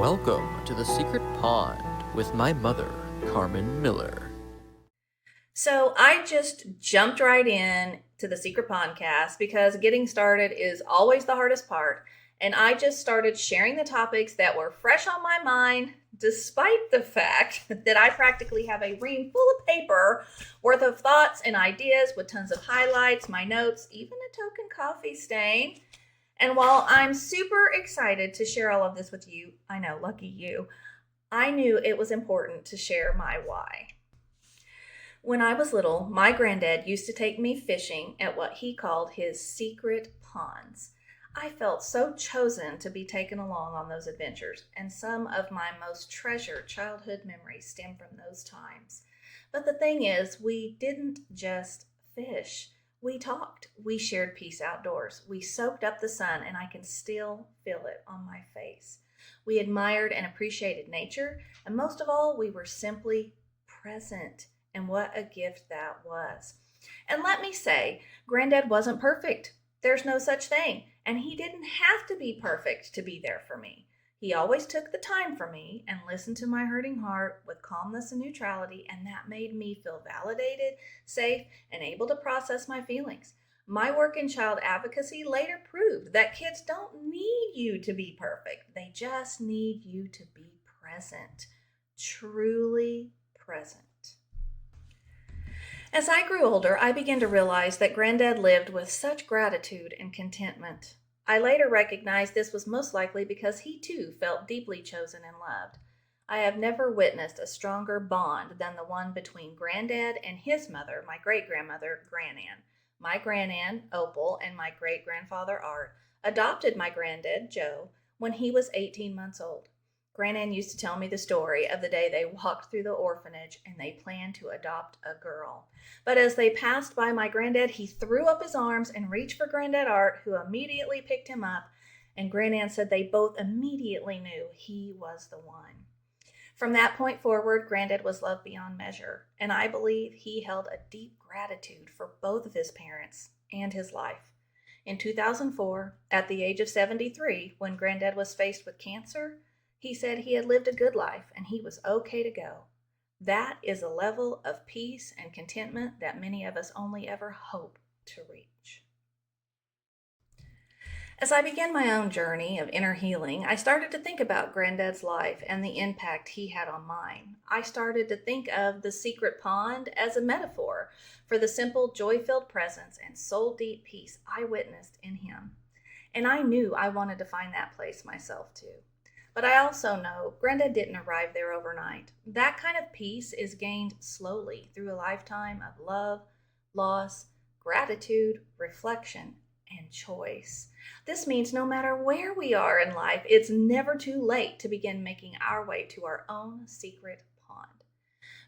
Welcome to the Secret Pond with my mother, Carmen Miller. So I just jumped right in to the Secret Podcast because getting started is always the hardest part. And I just started sharing the topics that were fresh on my mind, despite the fact that I practically have a ream full of paper worth of thoughts and ideas with tons of highlights, my notes, even a token coffee stain. And while I'm super excited to share all of this with you, I know, lucky you, I knew it was important to share my why. When I was little, my granddad used to take me fishing at what he called his secret ponds. I felt so chosen to be taken along on those adventures, and some of my most treasured childhood memories stem from those times. But the thing is, we didn't just fish. We talked. We shared peace outdoors. We soaked up the sun, and I can still feel it on my face. We admired and appreciated nature, and most of all, we were simply present. And what a gift that was. And let me say, Granddad wasn't perfect. There's no such thing. And he didn't have to be perfect to be there for me. He always took the time for me and listened to my hurting heart with calmness and neutrality, and that made me feel validated, safe, and able to process my feelings. My work in child advocacy later proved that kids don't need you to be perfect. They just need you to be present, truly present. As I grew older, I began to realize that Granddad lived with such gratitude and contentment. I later recognized this was most likely because he too felt deeply chosen and loved. I have never witnessed a stronger bond than the one between Granddad and his mother, my great grandmother, Grannan. My Grannan, Opal, and my great grandfather, Art, adopted my granddad, Joe, when he was 18 months old. Grannan used to tell me the story of the day they walked through the orphanage and they planned to adopt a girl. But as they passed by my granddad, he threw up his arms and reached for Granddad Art, who immediately picked him up, and Grannan said they both immediately knew he was the one. From that point forward, Granddad was loved beyond measure, and I believe he held a deep gratitude for both of his parents and his life. In 2004, at the age of 73, when Granddad was faced with cancer, he said he had lived a good life and he was okay to go. That is a level of peace and contentment that many of us only ever hope to reach. As I began my own journey of inner healing, I started to think about Granddad's life and the impact he had on mine. I started to think of the secret pond as a metaphor for the simple, joy-filled presence and soul-deep peace I witnessed in him. And I knew I wanted to find that place myself too. But I also know Granddad didn't arrive there overnight. That kind of peace is gained slowly through a lifetime of love, loss, gratitude, reflection, and choice. This means no matter where we are in life, it's never too late to begin making our way to our own secret pond.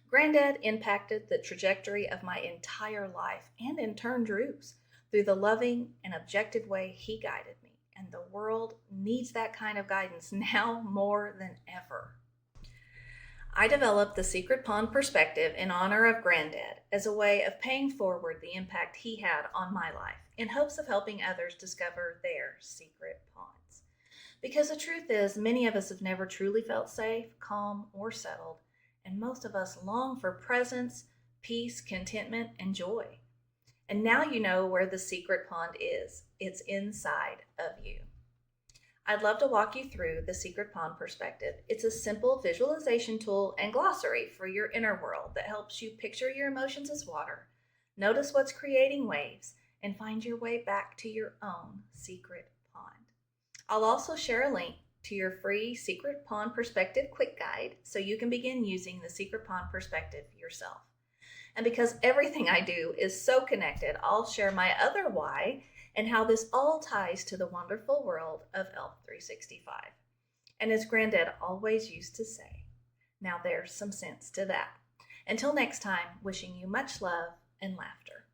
Granddad impacted the trajectory of my entire life and in turn Drew's through the loving and objective way he guided me. And the world needs that kind of guidance now more than ever. I developed the Secret Pond perspective in honor of Granddad as a way of paying forward the impact he had on my life in hopes of helping others discover their secret ponds. Because the truth is, many of us have never truly felt safe, calm, or settled, and most of us long for presence, peace, contentment, and joy. And now you know where the secret pond is. It's inside of you. I'd love to walk you through the secret pond perspective. It's a simple visualization tool and glossary for your inner world that helps you picture your emotions as water, notice what's creating waves, and find your way back to your own secret pond. I'll also share a link to your free Secret Pond Perspective quick guide so you can begin using the secret pond perspective yourself. And because everything I do is so connected, I'll share my other why and how this all ties to the wonderful world of ELF 365. And as Granddad always used to say, now there's some sense to that. Until next time, wishing you much love and laughter.